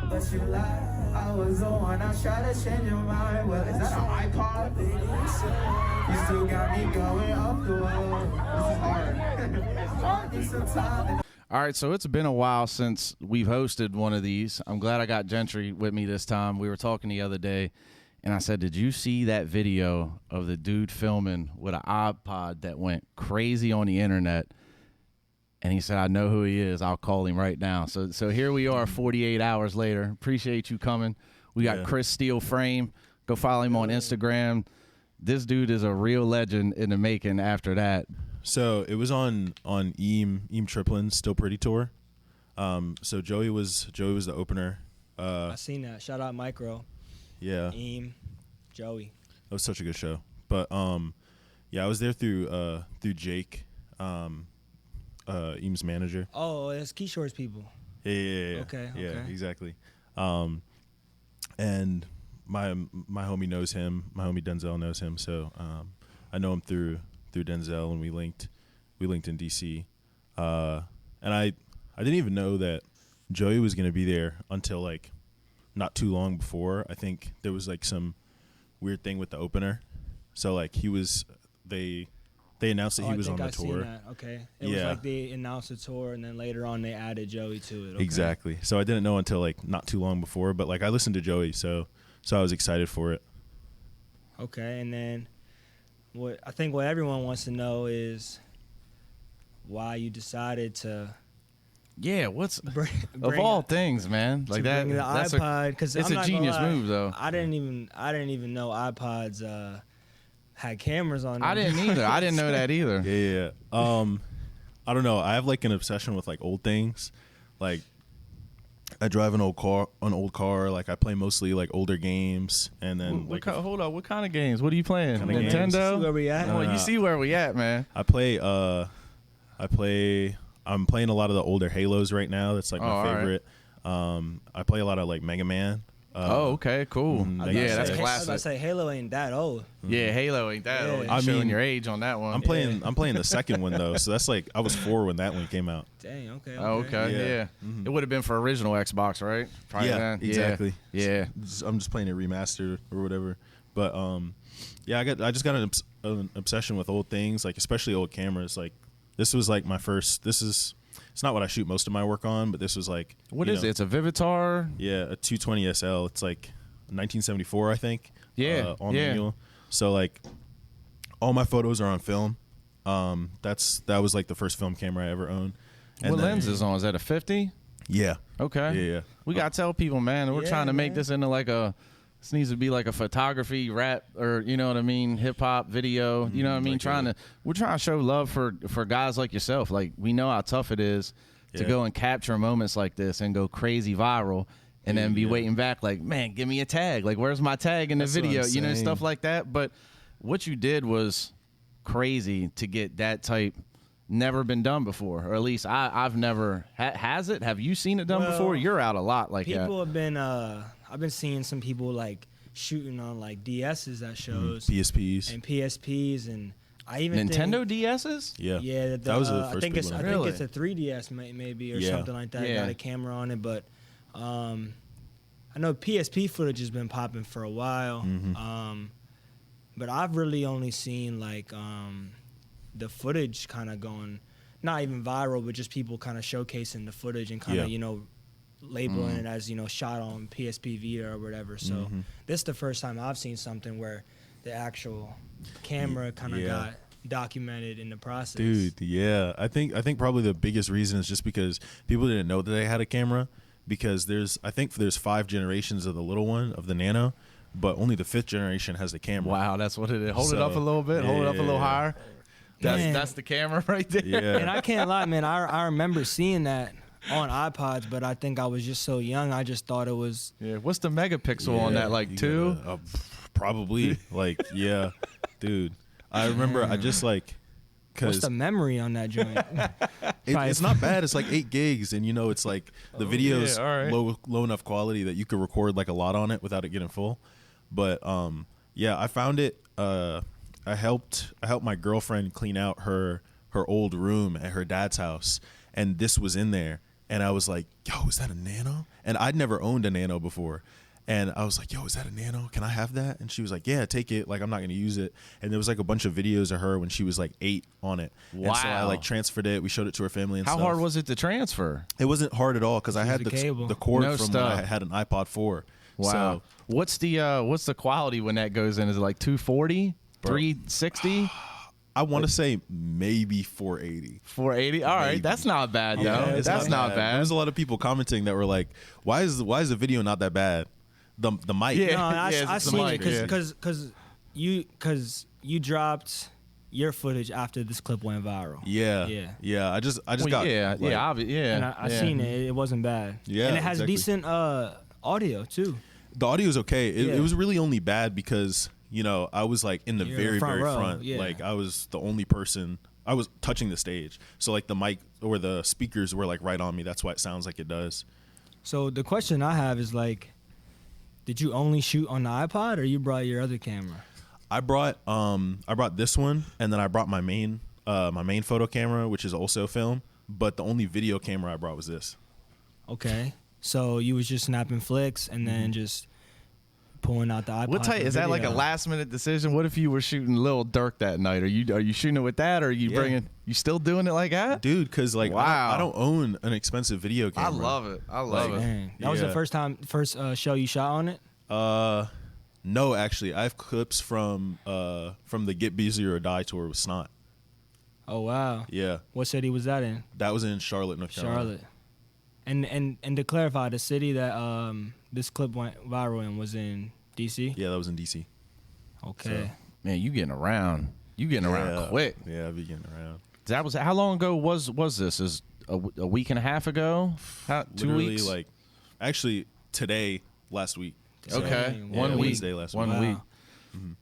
But you lied, I was the one I tried to change your mind. Well, is that an iPod? You still got me going up the wall. This is hard. Need some time. All right, so it's been a while since we've hosted one of these. I'm glad I got Gentry with me this time. We were talking the other day, and I said, did you see that video of the dude filming with an iPod that went crazy on the internet? And he said, I know who he is. I'll call him right now. So here we are 48 hours later. Appreciate you coming. We got Chris Steele Frame. Go follow him on Instagram. This dude is a real legend in the making after that. So it was on Eam Triplin's Still Pretty tour. So Joey was the opener. I seen that. Shout out Micro. Yeah. Eam, Joey. That was such a good show. But yeah, I was there through Jake, Eam's manager. Oh, it's Keyshore's people. Yeah. Okay. Yeah, exactly. And my homie knows him. My homie Denzel knows him. So I know him through Denzel, and we linked in DC. And I didn't even know that Joey was gonna be there until like not too long before. I think there was like some weird thing with the opener. So like they announced that he was on the tour. Seen that. Okay. It was like they announced the tour, and then later on they added Joey to it. Okay. Exactly. So I didn't know until like not too long before, but like I listened to Joey, so I was excited for it. Okay, and then what everyone wants to know is why you decided to. Yeah, what's bring of all things, man? Like that. Bring the that's iPod, because it's a genius move, though. I didn't even know iPods had cameras on them. I didn't either. I didn't know that either. Yeah. I don't know. I have like an obsession with like old things. Like I drive an old car. Like I play mostly like older games, and then hold up, what kind of games? What are you playing? Kind of Nintendo? See where we at? Well, you see where we at, man. I'm playing a lot of the older Halos right now. That's like my favorite. Right. I play a lot of like Mega Man. Okay, cool. Yeah, that's classic. I was about to say Halo ain't that old. Yeah, Halo ain't that old. I'm showing your age on that one. I'm playing the second one though, so that's like I was 4 when that one came out. Dang. Okay. Okay. Yeah. Mm-hmm. It would have been for original Xbox, right? Probably then. Exactly. Yeah. I'm just playing it remastered or whatever. But yeah, I just got an obsession with old things, like especially old cameras. Like this was like my first. It's not what I shoot most of my work on, but this was like what is it? It's a Vivitar. Yeah, a 220 SL. It's like 1974, I think. Yeah. On manual. So like all my photos are on film. That was like the first film camera I ever owned. And what lens is on? Is that a 50? Yeah. Okay. Yeah. We gotta tell people, man. We're trying to make this into like this needs to be like a photography rap, or you know what I mean, hip hop video. You know what I mean? We're trying to show love for guys like yourself. Like we know how tough it is to go and capture moments like this and go crazy viral, and then be waiting back like, man, give me a tag. Like where's my tag in the video? You know, stuff like that. But what you did was crazy to get that type. Never been done before, or at least I've never. Has it? Have you seen it done before? You're out a lot like that. People have been. I've been seeing some people like shooting on like DSs at shows, PSPs, and I even Nintendo DSs. Yeah. That was the first. I think it's a 3DS maybe or something like that. Yeah. Got a camera on it, but I know PSP footage has been popping for a while. Mm-hmm. But I've really only seen like the footage kind of going, not even viral, but just people kind of showcasing the footage and kind of labeling it as shot on PSP Vita or whatever. So this is the first time I've seen something where the actual camera kind of got documented in the process. Dude, yeah. I think probably the biggest reason is just because people didn't know that they had a camera, because there's 5 generations of the little one, of the Nano, but only the 5th generation has the camera. Wow, that's what it is. Hold it up a little bit. Hold it up a little higher. That's the camera right there. Yeah. And I can't lie, man. I remember seeing that on iPods, but I think I was just so young. I just thought it was. Yeah. What's the megapixel on that? Like 2? Probably. Like, yeah, dude. I remember. I just like. What's the memory on that joint? It's not bad. It's like 8 gigs, and it's like the video's low enough quality that you could record like a lot on it without it getting full. But I found it. I helped my girlfriend clean out her old room at her dad's house, and this was in there. and I was like, yo, is that a Nano? And I'd never owned a Nano before. And I was like, yo, is that a Nano? Can I have that? And she was like, yeah, take it. Like, I'm not going to use it. And there was like a bunch of videos of her when she was like 8 on it. Wow. And so I like transferred it. We showed it to her family and How stuff. hard was it to transfer? It wasn't hard at all because I had the cord No from stuff. when I had an iPod 4. Wow. So, what's the quality when that goes in? Is it like 240, 360? I want to say maybe 480. 480. All right, Maybe. that's not bad though. Yeah, it's That's not bad. There's a lot of people commenting that were like, why is the video not that bad? The mic. Yeah. No, I it's the seen mic, it yeah. because you dropped your footage after this clip went viral. Yeah. I just got yeah, like, And I seen it. It wasn't bad. Yeah, and it has exactly. decent audio too. The audio is okay. It Yeah. was really only bad because I was like in the You're in very the front very row, front. yeah. Like I was the only person. I was touching the stage, so like the mic or the speakers were like right on me. That's why it sounds like it does. So the question I have is like, did you only shoot on the iPod or you brought your other camera? I brought this one, and then I brought my main photo camera, which is also film. But the only video camera I brought was this. Okay. So you was just snapping flicks and then just pulling out the iPod. What type for is that? Like a video. last minute decision? What if you were shooting Lil Durk that night? Are you shooting it with that, or are you Yeah. you still doing it like that? Dude, because like Wow. I don't own an expensive video camera. I love it. I love it. Dang. That was the Yeah. first show you shot on it? No, actually, I have clips from the Get Busy or Die tour with Snot. Oh wow. Yeah, What city was that in? that was in Charlotte, North Carolina. Charlotte. And to clarify, the city that this clip went viral in was in DC? Yeah, that was in DC. Okay. Man, you getting around. You getting around quick. Yeah, I'll be getting around. That was how long ago was this? Is a week and a half ago? 2 Literally, weeks? like, actually, today, last week. Okay, Dang, one yeah. week. Wednesday last One week. week. Wow.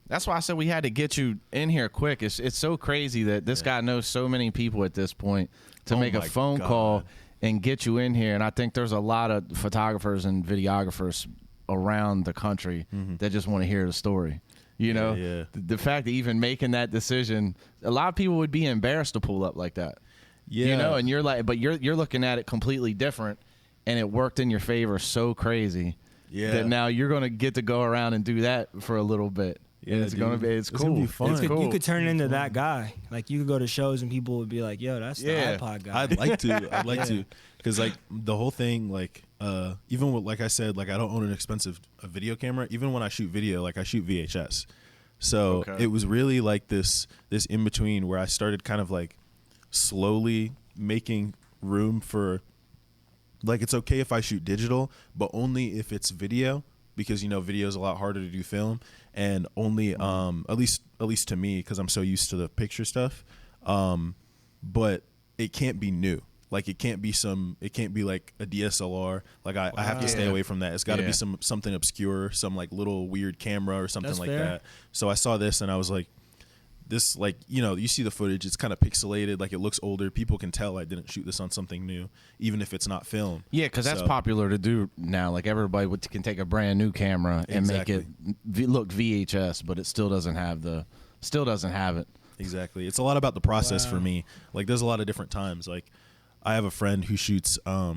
That's why I said we had to get you in here quick. It's so crazy that this guy knows so many people at this point to Oh make a my phone God. call and get you in here. And I think there's a lot of photographers and videographers around the country that just want to hear the story. You know, yeah. The fact that even making that decision, a lot of people would be embarrassed to pull up like that. Yeah. You know, and you're like, but you're looking at it completely different, and it worked in your favor so crazy. Yeah. That now you're gonna get to go around and do that for a little bit. Yeah, And it's dude. gonna be it's It's cool. gonna be fun. It's You cool. You could turn into that guy. Like you could go to shows and people would be like, "Yo, that's Yeah. the iPod guy." I'd like to. I'd like Yeah. to, because like the whole thing, like even with, like I said, like I don't own an expensive video camera. Even when I shoot video, like I shoot VHS. So Okay. it was really like this in between where I started kind of like slowly making room for, like, it's okay if I shoot digital, but only if it's video, because video is a lot harder to do film, and only at least to me, because I'm so used to the picture stuff. But it can't be new. Like it can't be like a DSLR. Like I have to stay Yeah. away from that. It's got to Yeah. be something obscure, some like little weird camera or something That's like fair. that. So I saw this and I was like, this, like, you see the footage, it's kind of pixelated, like it looks older. People can tell I didn't shoot this on something new, even if it's not film. Yeah, because that's So- popular to do now. Like everybody can take a brand new camera and make it look VHS, but it still doesn't have it. Exactly. It's a lot about the process Wow. for me. Like there's a lot of different times. Like I have a friend who shoots a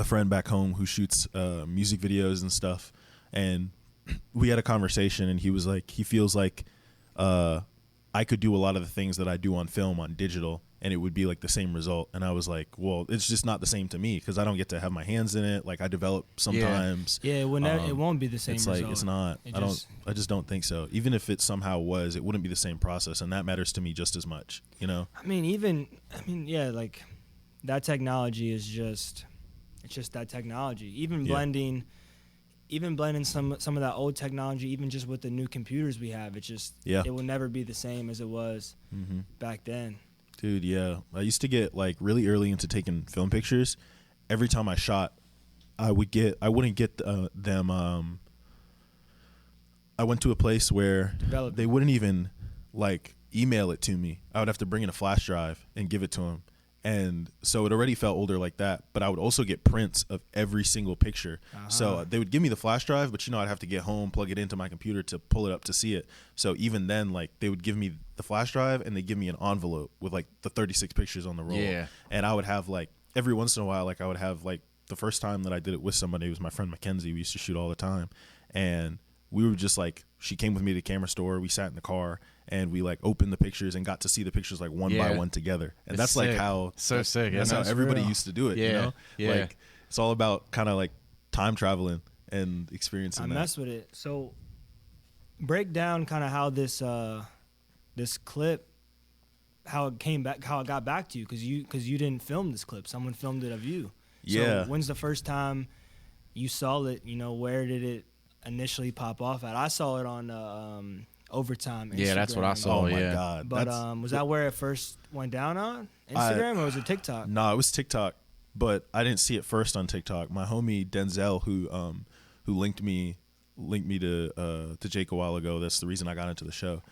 friend back home who shoots music videos and stuff, and we had a conversation and he was like, he feels like I could do a lot of the things that I do on film on digital and it would be like the same result. And I was like, well, it's just not the same to me because I don't get to have my hands in it. Like I develop sometimes. Yeah, it won't be the same It's result. like, it's not. It I just don't think so. Even if it somehow was, it wouldn't be the same process, and that matters to me just as much, yeah, like that technology is just, it's just that technology. Even Yeah. blending some of that old technology, even just with the new computers we have, it will never be the same as it was back then. Dude, yeah. I used to get like really early into taking film pictures. Every time I shot, I wouldn't get them. I went to a place where Develop they it. wouldn't even like email it to me. I would have to bring in a flash drive and give it to them. And so it already felt older like that, but I would also get prints of every single picture. So they would give me the flash drive, but I'd have to get home, plug it into my computer to pull it up to see it. So even then, like they would give me the flash drive and they give me an envelope with like the 36 pictures on the roll. Yeah. And I would have like every once in a while, like I would have like the first time that I did it with somebody, it was my friend Mackenzie. We used to shoot all the time, and we were just like, she came with me to the camera store. We sat in the car and we like opened the pictures and got to see the pictures like one by one together. And that's sick. like how sick. That's how everybody used to do it. Yeah. You know, Yeah. like it's all about kind of like time traveling and experiencing that. I mess with it. So break down kind of how this this clip, how it came back, how it got back to you, because you didn't film this clip. Someone filmed it of you. Yeah. So when's the first time you saw it? You know, where did it initially pop off at? I saw it on Overtime Instagram. Yeah, that's what I saw. Oh my yeah. God. But was that where it first went down on Instagram, or was it TikTok? No, it was TikTok, but I didn't see it first on TikTok. My homie Denzel, who linked me to Jake a while ago. That's the reason I got into the show.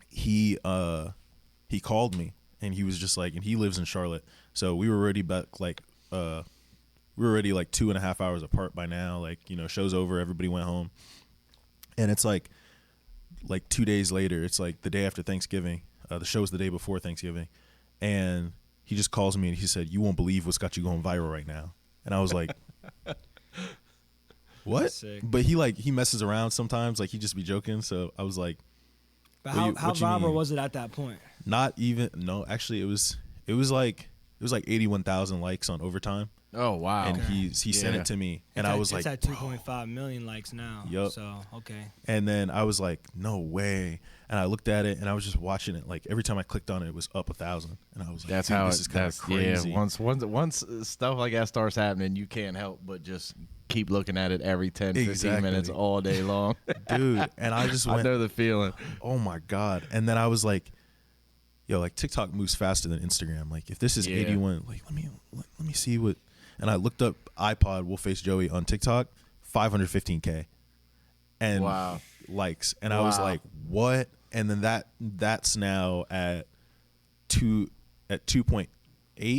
He called me and he was just like, and he lives in Charlotte, so we were already back like we were already like 2.5 hours apart by now. Like, you know, show's over, everybody went home, and it's like 2 days later. It's like the day after Thanksgiving. The show's the day before Thanksgiving, and he just calls me and he said, "You won't believe what's got you going viral right now." And I was like, "What?" But he messes around sometimes. Like, he just be joking. So I was like, but how viral was it at that point? Not even. No, actually, it was like 81,000 likes on Overtime. Oh wow! And he sent it to me, and I was like, it's at 2.5 million likes now. Yup. So okay. And then I was like, no way. And I looked at it, and I was just watching it. Like, every time I clicked on it, it was up 1,000, and I was like, that's dude, how this is kind of crazy. Yeah, once stuff like that starts happening, you can't help but just keep looking at it every 10, 15 minutes all day long. Dude, and I just went, I know the feeling. Oh my God. And then I was like, yo, like TikTok moves faster than Instagram. Like, if this is 81, like let me see what. And I looked up ipod WolfaceJoeyy on TikTok, 515K, and likes, and I was like, what? And then that's now at 2.8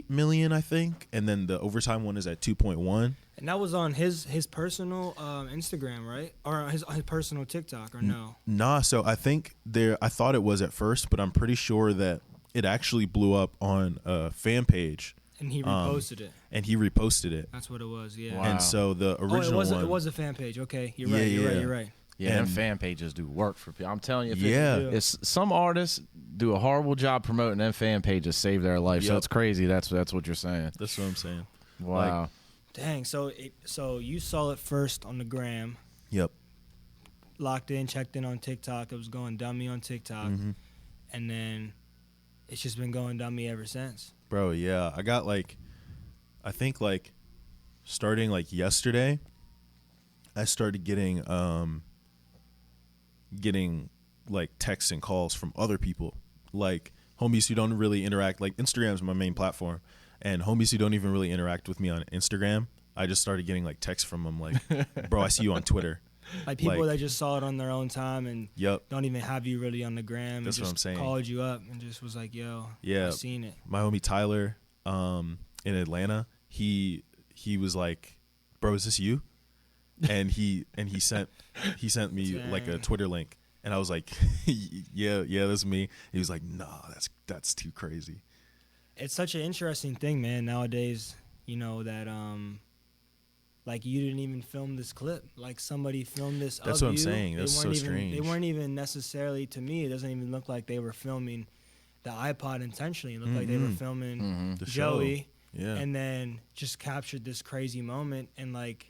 million, I think, and then the Overtime one is at 2.1. And that was on his personal Instagram, right? Or his personal TikTok, or no? Nah, so I think I thought it was at first, but I'm pretty sure that it actually blew up on a fan page. And he reposted it. And he reposted it. That's what it was, yeah. Wow. And so the original one. It was a fan page. Okay, you're right. Yeah, them fan pages do work for people. I'm telling you, if some artists do a horrible job promoting them fan pages, save their life. So it's crazy. That's what you're saying. That's what I'm saying. Wow. Like, dang. So you saw it first on the gram. Yep. Locked in, checked in on TikTok. It was going dummy on TikTok, and then it's just been going dummy ever since. Bro, yeah. I got I think starting yesterday, I started getting texts and calls from other people, like homies who don't really interact. Like, Instagram's my main platform, and homies who don't even really interact with me on Instagram, I just started getting texts from them like, bro, I see you on Twitter. Like people that just saw it on their own time and Yep. don't even have you really on the gram. That's and what I'm just saying. Called you up and just was like, yo, I've seen it. My homie Tyler in Atlanta, he was like, bro, is this you? And he sent me like a Twitter link, and I was like, yeah, that's me. He was like, nah, that's too crazy. It's such an interesting thing, man, nowadays, you know, that like, you didn't even film this clip. Like, somebody filmed this. That's what I'm saying. That's so strange. They weren't even necessarily, to me, it doesn't even look like they were filming the iPod intentionally. It looked like they were filming the Joey. Show. Yeah. And then just captured this crazy moment. And, like,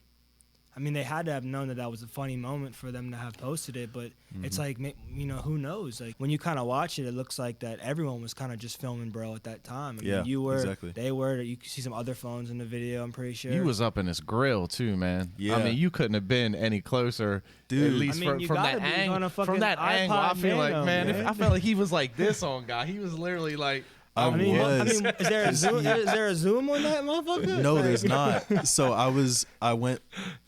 I mean, they had to have known that was a funny moment for them to have posted it, but it's like, you know, who knows? Like, when you kind of watch it, it looks like that everyone was kind of just filming bro at that time. I mean, you were, exactly. They were. You can see some other phones in the video, I'm pretty sure. You was up in his grill too, man. Yeah. I mean, you couldn't have been any closer. Dude. At least I mean, from that angle. From that angle, I feel like, man, I felt like he was like this on guy. He was literally like. I mean, is there a zoom? Is there a zoom on that motherfucker? No, there's not. So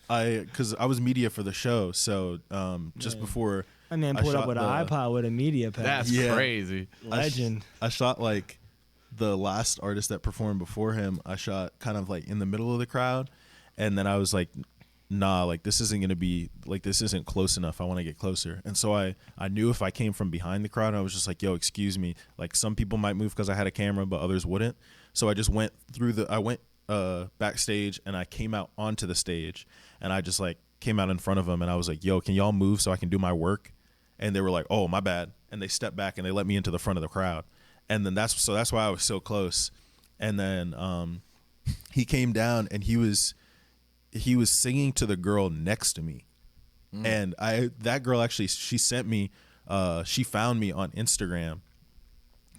because I was media for the show. So just before my man pulled up with an iPod with a media pack. That's crazy. Legend. I shot like the last artist that performed before him. I shot kind of like in the middle of the crowd, and then I was like, nah, like this isn't gonna be like, this isn't close enough. I want to get closer. And so I knew if I came from behind the crowd, I was just like, yo, excuse me. Like, some people might move because I had a camera, but others wouldn't. So I just went backstage, and I came out onto the stage, and I just like came out in front of them, and I was like, yo, can y'all move so I can do my work? And they were like, oh, my bad. And they stepped back and they let me into the front of the crowd. And then that's why I was so close. And then he came down, and he was singing to the girl next to me. And that girl actually, she sent me, she found me on Instagram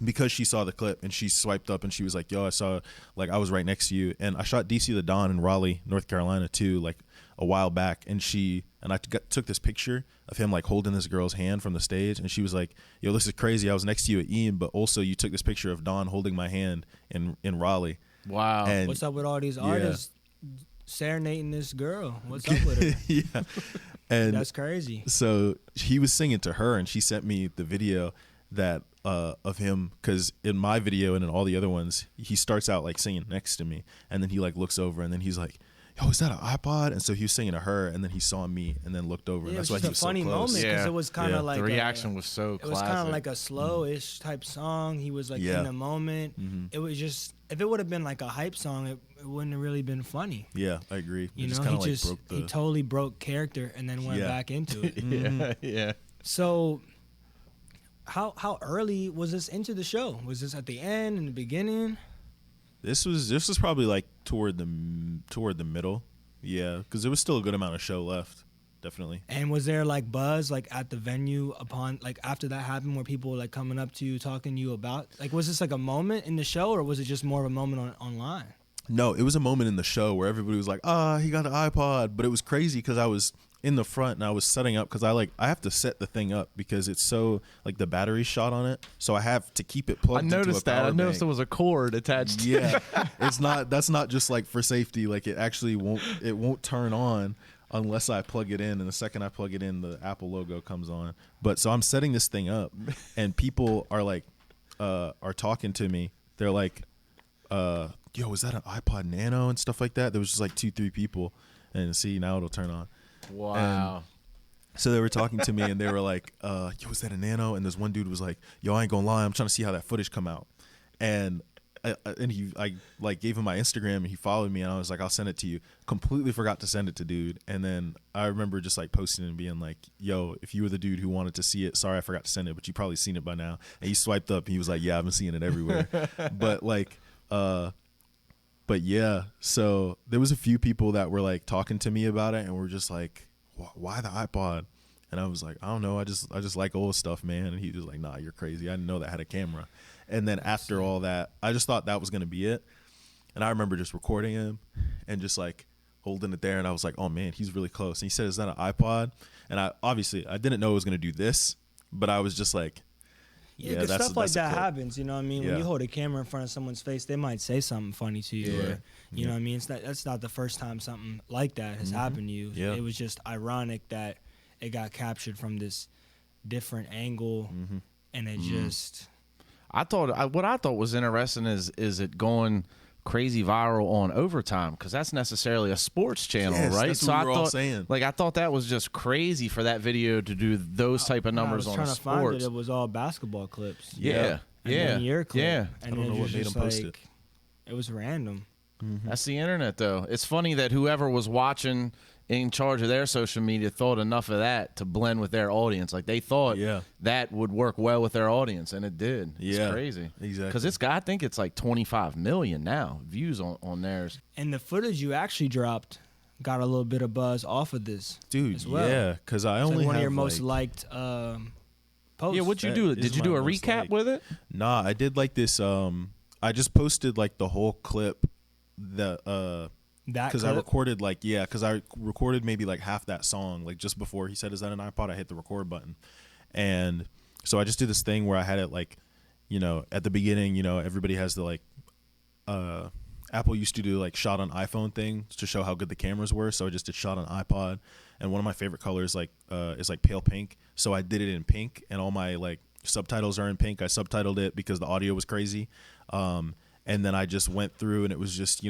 because she saw the clip, and she swiped up and she was like, yo, I saw, like, I was right next to you. And I shot DC the Don in Raleigh, North Carolina too, like a while back. And I took this picture of him like holding this girl's hand from the stage. And she was like, yo, this is crazy. I was next to you at Ian, but also you took this picture of Don holding my hand in Raleigh. Wow. And what's up with all these artists serenading this girl? What's up with her? Yeah. And that's crazy. So he was singing to her, and she sent me the video that of him, because in my video and in all the other ones, he starts out like singing next to me, and then he like looks over, and then he's like, yo, is that an iPod? And so he was singing to her, and then he saw me and then looked over. Yeah, And that's it why was he just was a funny so close. moment, because Yeah. it was kind of Yeah. like The reaction was so it was classic. kind of like a slow-ish type song. He was like Yeah. in the moment. It was just, if it would have been like a hype song, it wouldn't have really been funny. Yeah, I agree. You It know, kinda he like just broke the. he totally broke character and then went Yeah. back into it. Yeah. So, how early was this into the show? Was this at the end, in the beginning? This was probably like toward the middle. Yeah, because there was still a good amount of show left. Definitely. And was there like buzz like at the venue upon like after that happened, where people were like coming up to you talking to you about, like, was this like a moment in the show, or was it just more of a moment online? No, it was a moment in the show where everybody was like, he got an iPod. But it was crazy because I was in the front and I was setting up, because I have to set the thing up because it's so, like, the battery's shot on it. So I have to keep it I plugged into a noticed that. power I noticed bank. there was a cord attached. Yeah. That's not just like for safety. Like, it actually won't turn on unless I plug it in. And the second I plug it in, the Apple logo comes on. But so I'm setting this thing up, and people are like, are talking to me. They're like, yo, is that an iPod Nano and stuff like that? There was just like 2-3 people, and see, now it'll turn on. Wow. So they were talking to me, and they were like, yo, is that a Nano? And this one dude was like, yo, I ain't gonna lie, I'm trying to see how that footage come out. And I like gave him my Instagram, and he followed me, and I was like, I'll send it to you. Completely forgot to send it to dude. And then I remember just like posting and being like, yo, if you were the dude who wanted to see it, sorry I forgot to send it, but you probably seen it by now. And he swiped up, and he was like, yeah, I've been seeing it everywhere. But yeah, so there was a few people that were like talking to me about it, and were just like, why the iPod? And I was like, I don't know, I just like old stuff, man. And he was like, nah, you're crazy, I didn't know that had a camera. And then after all that, I just thought that was gonna be it. And I remember just recording him and just like holding it there, and I was like, oh man, he's really close. And he said, is that an iPod? And I didn't know it was gonna do this, but I was just like, Yeah, because stuff like that happens. You know what I mean? Yeah. When you hold a camera in front of someone's face, they might say something funny to you. Yeah. Or, you know what I mean? That's not the first time something like that has happened to you. Yeah. It was just ironic that it got captured from this different angle, and it just. What I thought was interesting is it going crazy viral on Overtime, because that's necessarily a sports channel, Yes, right? that's So what I we were all thought, saying. like, I thought that was just crazy for that video to do those type of numbers when on I a was trying to find sports. it was all basketball clips. Yeah, And yeah, then your clip. yeah. And I don't then know it what was made just them post like, it was random. That's the internet, though. It's funny that whoever was watching in charge of their social media thought enough of that to blend with their audience. Like, they thought that would work well with their audience, and it did. It's crazy. Exactly. Because I think it's like 25 million now views on theirs. And the footage you actually dropped got a little bit of buzz off of this, dude, as well. yeah, because I It's only like one of have your most like, liked posts. Yeah, what'd you That do? is Did you do my a most recap liked. with it? Nah, I did like this. I just posted like the whole clip. that Because I clip? recorded because I recorded maybe like half that song, like just before he said, "Is that an iPod?" I hit the record button, and so I just did this thing where I had it like, at the beginning, everybody has the like, Apple used to do like shot on iPhone thing to show how good the cameras were. So I just did shot on iPod, and one of my favorite colors is like pale pink. So I did it in pink, and all my like subtitles are in pink. I subtitled it because the audio was crazy, and then I just went through, and it was just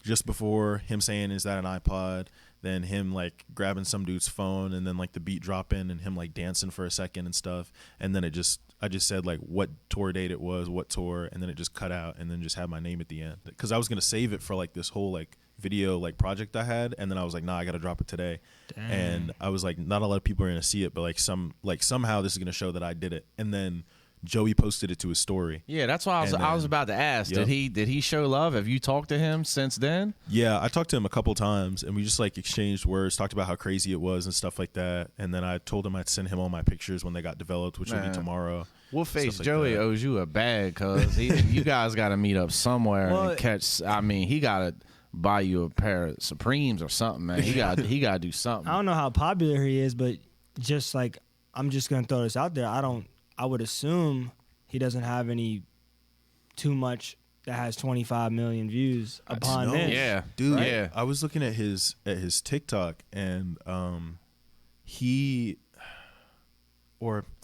just before him saying, "Is that an iPod?" Then him like grabbing some dude's phone, and then like the beat dropping, and him like dancing for a second and stuff, and then it just said like what tour date it was, what tour, and then it just cut out, and then just had my name at the end because I was gonna save it for like this whole like video like project I had, and then I was like, nah, I gotta drop it today. Dang. And I was like, not a lot of people are gonna see it, but like somehow this is gonna show that I did it. And then Joey posted it to his story. Yeah, that's why I was about to ask. Yep. Did he show love? Have you talked to him since then? Yeah, I talked to him a couple times, and we just like exchanged words, talked about how crazy it was and stuff like that. And then I told him I'd send him all my pictures when they got developed, which will be tomorrow. WolfaceJoeyy owes you a bag, cause you guys got to meet up somewhere and catch. I mean, he got to buy you a pair of Supremes or something, man. He got to do something. I don't know how popular he is, but just like I'm just gonna throw this out there. I would assume he doesn't have any too much that has 25 million views upon this. Yeah, dude. Right? Yeah, I was looking at his TikTok, and I mean,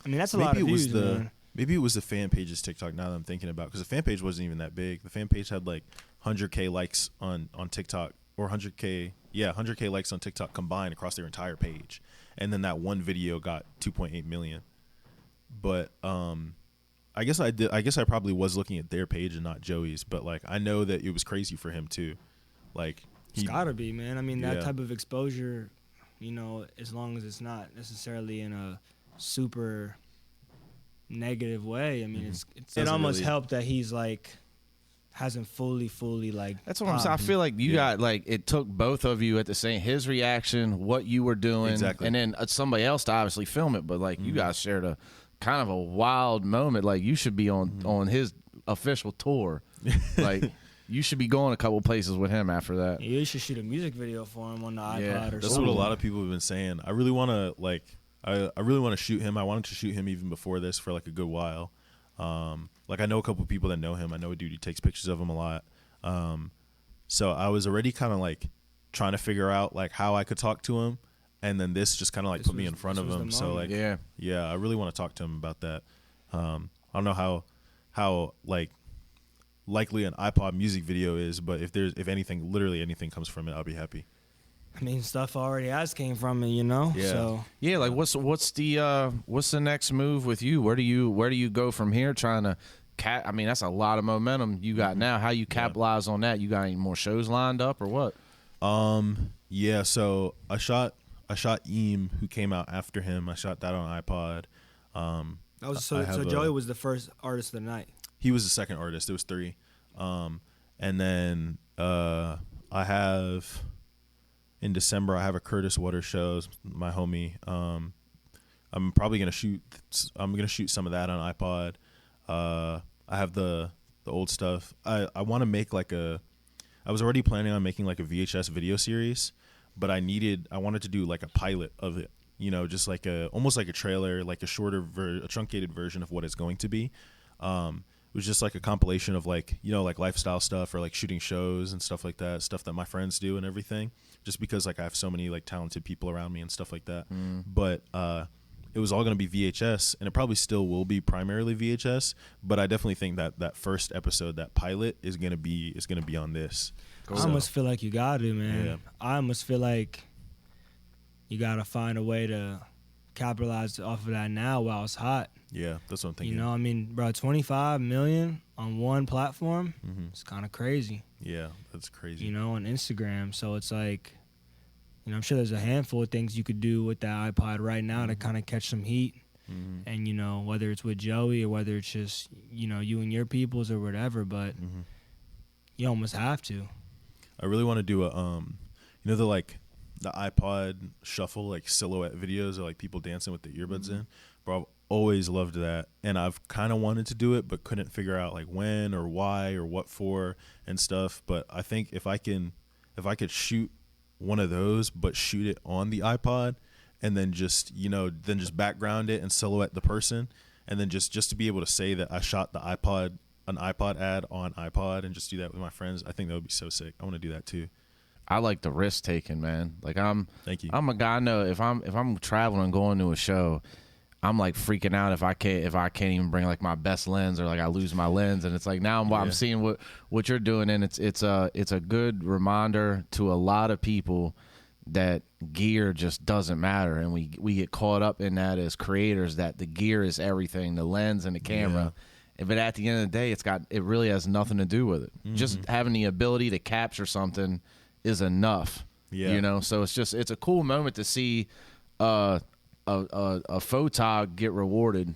that's a lot of views, man. Maybe it was the fan page's TikTok. Now that I'm thinking about, because the fan page wasn't even that big. The fan page had like 100K likes on TikTok, or 100K likes on TikTok combined across their entire page, and then that one video got 2.8 million. But I guess I probably was looking at their page and not Joey's, but like I know that it was crazy for him too. Like it's gotta be, man. I mean, that type of exposure, you know, as long as it's not necessarily in a super negative way. I mean, it almost helped that he's like hasn't fully like. That's what I'm saying. I feel like you got like it took both of you at the same his reaction, what you were doing, and then somebody else to obviously film it. But like you guys shared a kind of a wild moment. Like you should be on his official tour. Like you should be going a couple places with him after that. Yeah, you should shoot a music video for him on the iPod or something. That's what a lot of people have been saying. I really want to like. I really want to shoot him. I wanted to shoot him even before this for like a good while. Like I know a couple people that know him. I know a dude who takes pictures of him a lot. So I was already kind of like trying to figure out like how I could talk to him, and then this just kind of like put me in front of him. So like yeah, I really want to talk to him about that. I don't know how like likely an iPod music video is, but if anything, literally anything comes from it, I'll be happy. I mean, stuff already has came from it, you know. Yeah. So yeah, like what's the next move with you? Where do you go from here? Trying to I mean, that's a lot of momentum you got now. How you capitalize on that? You got any more shows lined up or what? Yeah. So I shot Eam, who came out after him. I shot that on iPod. That was so Joey was the first artist of the night. He was the second artist. There was 3, and then I have. In December, I have a Curtis Waters show, my homie. I'm probably gonna shoot. I'm gonna shoot some of that on iPod. I have the old stuff. I want to make like I was already planning on making like a VHS video series, but I wanted to do like a pilot of it. You know, just like almost like a trailer, like a shorter, a truncated version of what it's going to be. It was just like a compilation of like, you know, like lifestyle stuff or like shooting shows and stuff like that, stuff that my friends do and everything, just because like I have so many like talented people around me and stuff like that. But it was all going to be VHS, and it probably still will be primarily VHS, but I definitely think that first episode, that pilot is going to be on this. Cool. I almost feel like you got to, man. Yeah. I almost feel like you got to find a way to capitalize off of that now while it's hot. Yeah, that's what I'm thinking. You know, I mean, bro, 25 million on one platform, it's kind of crazy. Yeah, that's crazy. You know, on Instagram. So it's like, you know, I'm sure there's a handful of things you could do with that iPod right now to kind of catch some heat. And, you know, whether it's with Joey or whether it's just, you know, you and your peoples or whatever, but you almost have to. I really want to do a, you know, the iPod shuffle, like silhouette videos of like people dancing with the earbuds in. Bro, I've always loved that, and I've kind of wanted to do it but couldn't figure out like when or why or what for and stuff. But I think if I could shoot one of those but shoot it on the iPod and then just, you know, background it and silhouette the person, and then just to be able to say that I shot an iPod ad on iPod and just do that with my friends, I think that would be so sick. I want to do that too. I like the risk taking, man. Like Thank you. I'm a guy. I know if I'm traveling and going to a show, I'm like freaking out if I can't even bring like my best lens, or like I lose my lens, and it's like now I'm seeing what you're doing, and it's a good reminder to a lot of people that gear just doesn't matter, and we get caught up in that as creators, that the gear is everything, the lens and the camera. But at the end of the day, it really has nothing to do with it. Just having the ability to capture something is enough. You know, so it's a cool moment to see a photog get rewarded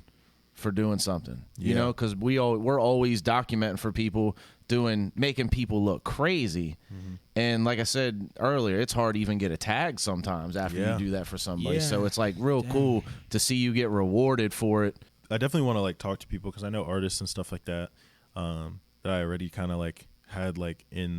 for doing something. You know, because we're always documenting for people, making people look crazy. And like I said earlier, it's hard to even get a tag sometimes after you do that for somebody. So it's like real cool to see you get rewarded for it. I definitely want to like talk to people, because I know artists and stuff like that that I already kind of like had like I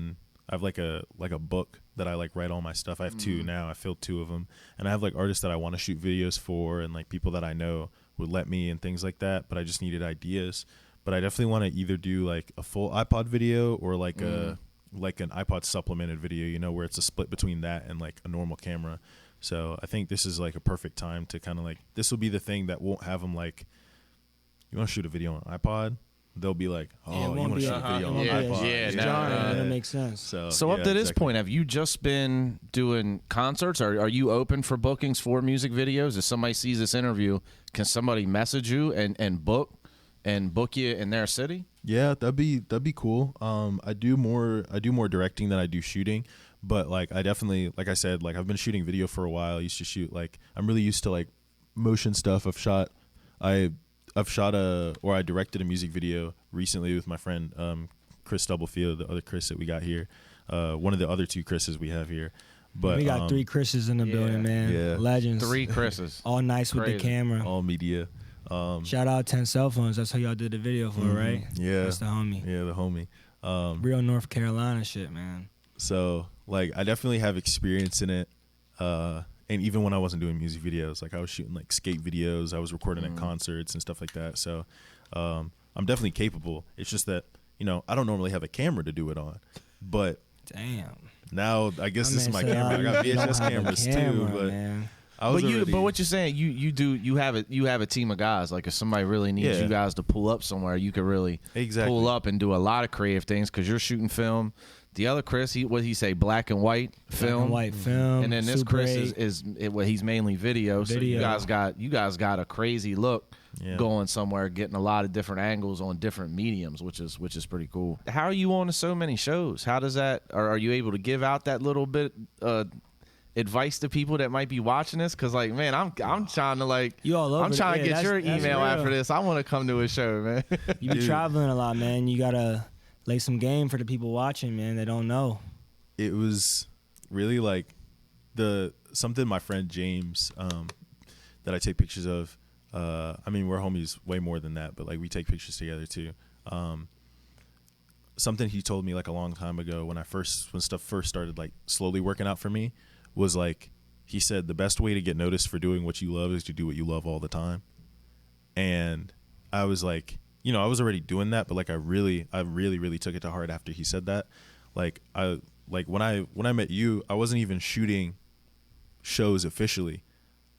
have like a book that I like write all my stuff. I have two now. I filled 2 of them, and I have like artists that I want to shoot videos for, and like people that I know would let me and things like that. But I just needed ideas. But I definitely want to either do like a full iPod video or like an iPod supplemented video, you know, where it's a split between that and like a normal camera. So I think this is like a perfect time to kind of like, this will be the thing that won't have them like, you want to shoot a video on iPod? They'll be like, oh, you want to shoot a video on iPod? That makes sense. So up to this point, have you just been doing concerts? Are you open for bookings for music videos? If somebody sees this interview, can somebody message you and book you in their city? Yeah, that'd be cool. I do more directing than I do shooting, but like I definitely, like I said, like I've been shooting video for a while. I used to shoot, like I'm really used to like motion stuff. I directed a music video recently with my friend Chris Stubblefield, the other Chris that we got here, one of the other 2 Chris's we have here. But we got 3 Chris's in the building, man. Yeah. Legends. 3 Chris's. All nice with the camera. All media. Shout out 10 Cell Phones. That's how y'all did the video for, right? Yeah. That's the homie. Yeah, the homie. Real North Carolina shit, man. So like I definitely have experience in it. And even when I wasn't doing music videos, like I was shooting like skate videos, I was recording at concerts and stuff like that. So I'm definitely capable. It's just that, you know, I don't normally have a camera to do it on. But damn. Now I guess this is my camera. I got VHS cameras too, but man. But what you're saying, you have a team of guys. Like if somebody really needs you guys to pull up somewhere, you could really pull up and do a lot of creative things because you're shooting film. The other Chris, what he say, black and white film, black and white film, and then this Super Chris 8. is he's mainly video. So you guys got a crazy look going somewhere, getting a lot of different angles on different mediums, which is pretty cool. How are you on to so many shows? How does that? Or are you able to give out that little bit advice to people that might be watching this? Because like, man, I'm trying to like, I'm trying to get your email after this. I want to come to a show, man. You be traveling a lot, man. You gotta lay some game for the people watching, man. They don't know. It was really like something my friend James that I take pictures of. I mean, we're homies way more than that, but like we take pictures together too. Something he told me like a long time ago when stuff first started like slowly working out for me was like, he said the best way to get noticed for doing what you love is to do what you love all the time. And I was like, you know, I was already doing that, but like I really took it to heart after he said that. Like when I met you, I wasn't even shooting shows officially.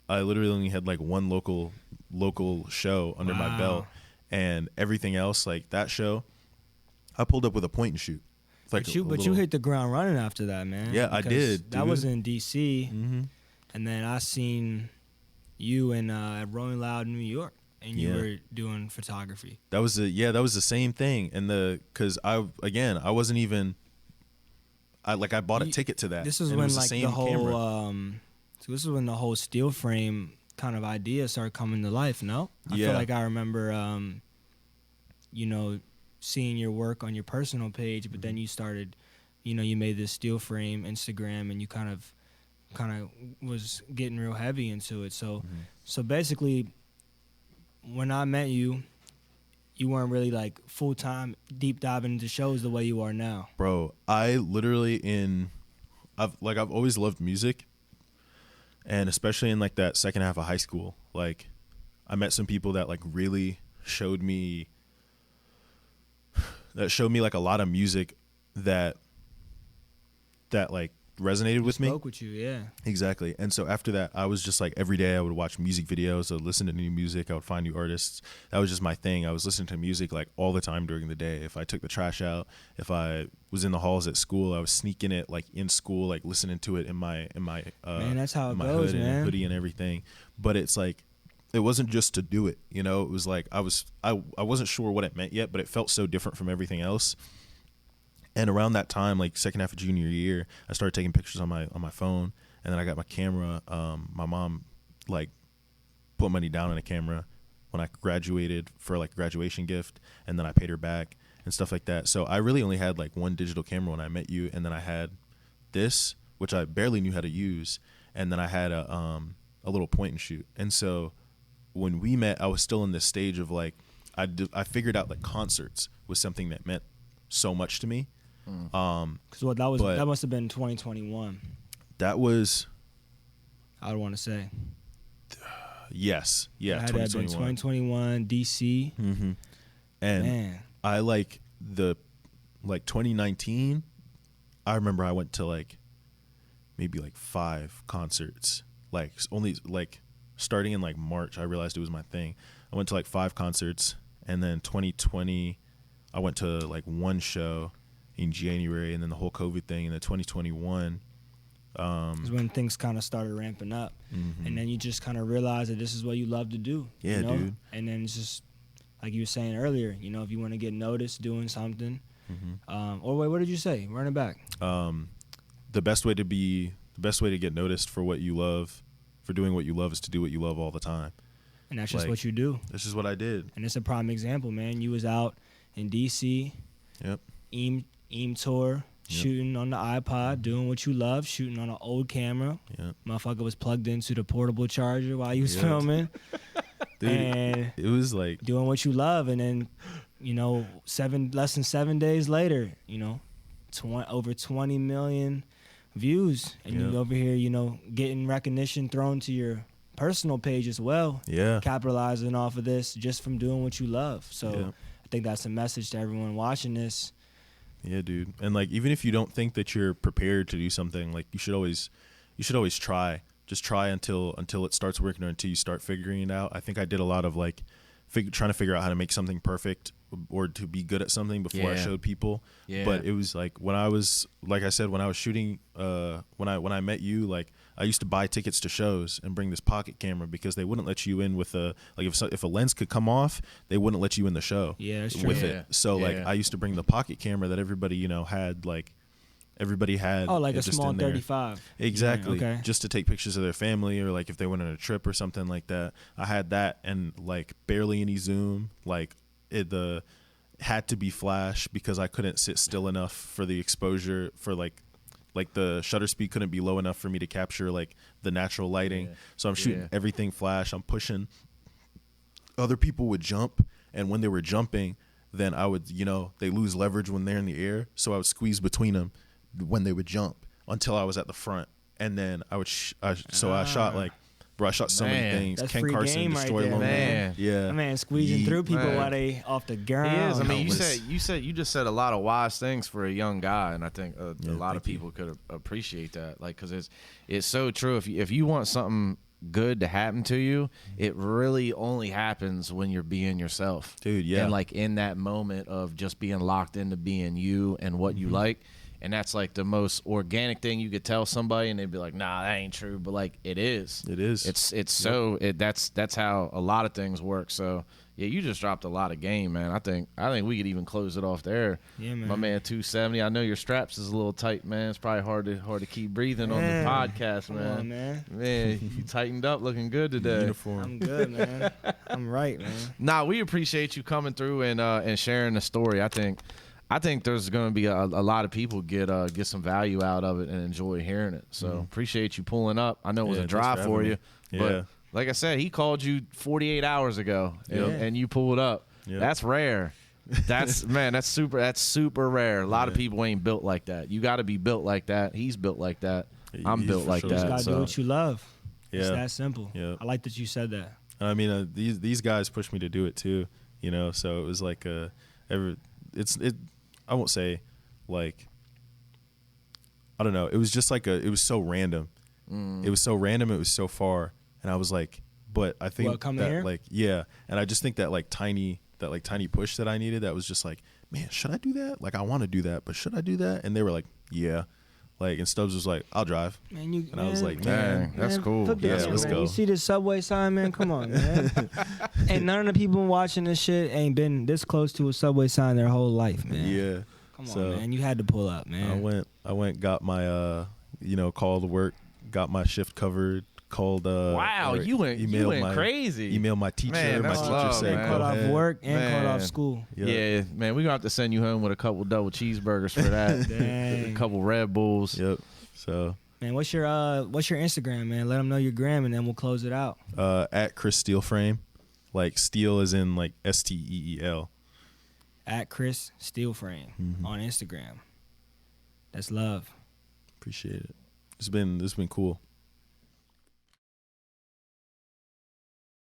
I literally only had like one local show under my belt, and everything else, like that show, I pulled up with a point and shoot. Like but you hit the ground running after that, man. Yeah, I did. That was in D.C., and then I seen you in Rolling Loud, New York. And you were doing photography. That was the same thing. And because I wasn't even, I bought a ticket to that. This was when like the whole, so this is when the whole steel frame kind of idea started coming to life. No, I feel like I remember, you know, seeing your work on your personal page, but then you started, you know, you made this steel frame Instagram, and you kind of was getting real heavy into it. So, so basically, when I met you, you weren't really like full-time deep diving into shows the way you are now. Bro, I literally I've always loved music, and especially in like that second half of high school, like I met some people that like really showed me like a lot of music that like resonated with me. Spoke with you, yeah. Exactly. And so after that, I was just like every day I would watch music videos, I would listen to new music, I would find new artists. That was just my thing. I was listening to music like all the time during the day. If I took the trash out, if I was in the halls at school, I was sneaking it like in school, like listening to it in my man, that's how it my goes, hood man. and hoodie and everything. But it's like it wasn't just to do it, you know. It was like I wasn't sure what it meant yet, but it felt so different from everything else. And around that time, like second half of junior year, I started taking pictures on my phone, and then I got my camera. My mom like put money down on a camera when I graduated for like a graduation gift, and then I paid her back and stuff like that. So I really only had like one digital camera when I met you, and then I had this, which I barely knew how to use, and then I had a little point and shoot. And so when we met, I was still in this stage of like I figured out that concerts was something that meant so much to me. Because that must have been 2021. That was, I would want to say. Yes, yeah, It had to have been 2021 DC. Mm-hmm. And Man. I like 2019. I remember I went to like maybe like 5 concerts. Like only like starting in like March, I realized it was my thing. I went to like 5 concerts, and then 2020, I went to like 1 show in January, and then the whole COVID thing, and then 2021 is when things kind of started ramping up, and then you just kind of realize that this is what you love to do. Yeah, you know? dude. And then it's just like you were saying earlier, you know, if you want to get noticed doing something, or wait, what did you say? Run it back. The best way to get noticed for what you love, for doing what you love, is to do what you love all the time. And that's just Like, what you do. This is what I did. And it's a prime example, man. You was out in DC, Yep. EAM tour, shooting on the iPod, doing what you love, shooting on an old camera. Yep. Motherfucker was plugged into the portable charger while you was Yeah. filming. Dude, And it was like, doing what you love, and then, you know, less than 7 days later, you know, over 20 million views, and Yeah. you over here, you know, getting recognition thrown to your personal page as well, yeah. capitalizing off of this just from doing what you love. So Yeah. I think that's a message to everyone watching this. Yeah, dude. And like, even if you don't think that you're prepared to do something, like you should always try. Just try until it starts working, or until you start figuring it out. I think I did a lot of like trying to figure out how to make something perfect or to be good at something before I Yeah. showed people. Yeah. But it was like when I was, like I said, when I was shooting, when I met you, like I used to buy tickets to shows and bring this pocket camera because they wouldn't let you in with if a lens could come off, they wouldn't let you in the show. Yeah, that's true. With Yeah. it. So like Yeah. I used to bring the pocket camera that everybody, you know, had, like everybody had. Oh, like it a just small in there. 35. Exactly. Yeah, okay. Just to take pictures of their family, or like if they went on a trip or something like that. I had that, and like barely any zoom. Like the had to be flash because I couldn't sit still enough for the exposure, for like the shutter speed couldn't be low enough for me to capture like the natural lighting. Yeah. So I'm shooting Yeah. everything flash. I'm pushing. Other people would jump, and when they were jumping, then I would, you know, they lose leverage when they're in the air. So I would squeeze between them when they would jump until I was at the front. And then I would, I shot like, bro, I shot so many Man. things. That's Ken free Carson, game right Destroy there, Lone man. Man. Yeah. My man squeezing through people man. while they off the He ground. is. I mean, Countless. you just said a lot of wise things for a young guy, and I think a lot of thank you. people could appreciate that. Like, because it's so true. If you want something good to happen to you, it really only happens when you're being yourself, Dude, yeah. And like in that moment of just being locked into being you and what you like. And that's like the most organic thing you could tell somebody, and they'd be like, "Nah, that ain't true." But like, it is. It is. That's how a lot of things work. So yeah, you just dropped a lot of game, man. I think we could even close it off there. Yeah, man. My man 270. I know your straps is a little tight, man. It's probably hard to keep breathing on the Man, podcast, come man. on, man. Man, you tightened up, looking good today. Uniform. I'm good, man. I'm right, man. Nah, we appreciate you coming through and sharing the story. I think there's going to be a lot of people get some value out of it and enjoy hearing it. So appreciate you pulling up. I know it was Yeah, a thanks drive for for having you, me. but Yeah. like I said, he called you 48 hours ago, and you pulled up. Yeah. That's rare. That's that's super rare. A lot of people ain't built like that. You got to be built like that. He's built like that. I'm He's built for like sure. that. You gotta do So what you love. It's Yeah. that simple. Yeah. I like that you said that. I mean, these guys pushed me to do it too, you know. So it was like I won't say like I don't know. It was just like it was so random. It was so random. It was so far, and I was like, but I think coming that here? like yeah, and I just think that like tiny push that I needed. That was just like, man, should I do that? Like I want to do that, but should I do that? And they were like, yeah. Like, and Stubbs was like, I'll drive. Man, I was like, Dang, that's cool. Flip Yeah, this shit, let's man. go. You see this Subway sign, man? Come on, man. And none of the people watching this shit ain't been this close to a Subway sign their whole life, man. Yeah. Come So, on, man. You had to pull up, man. I went, got my, called to work, got my shift covered, called. Wow, you went crazy. Emailed my teacher. Man, my that's teacher love, said, man. go Called off ahead. work and called off Man. school. Yeah, man, we're gonna have to send you home with a couple double cheeseburgers for that. Dang. A couple Red Bulls. Yep. So Man, what's your Instagram, man? Let them know your gram, and then we'll close it out. at Chris Steel Frame, like steel is in like STEEL. At Chris Steelframe on Instagram. That's love. Appreciate it. This has been cool.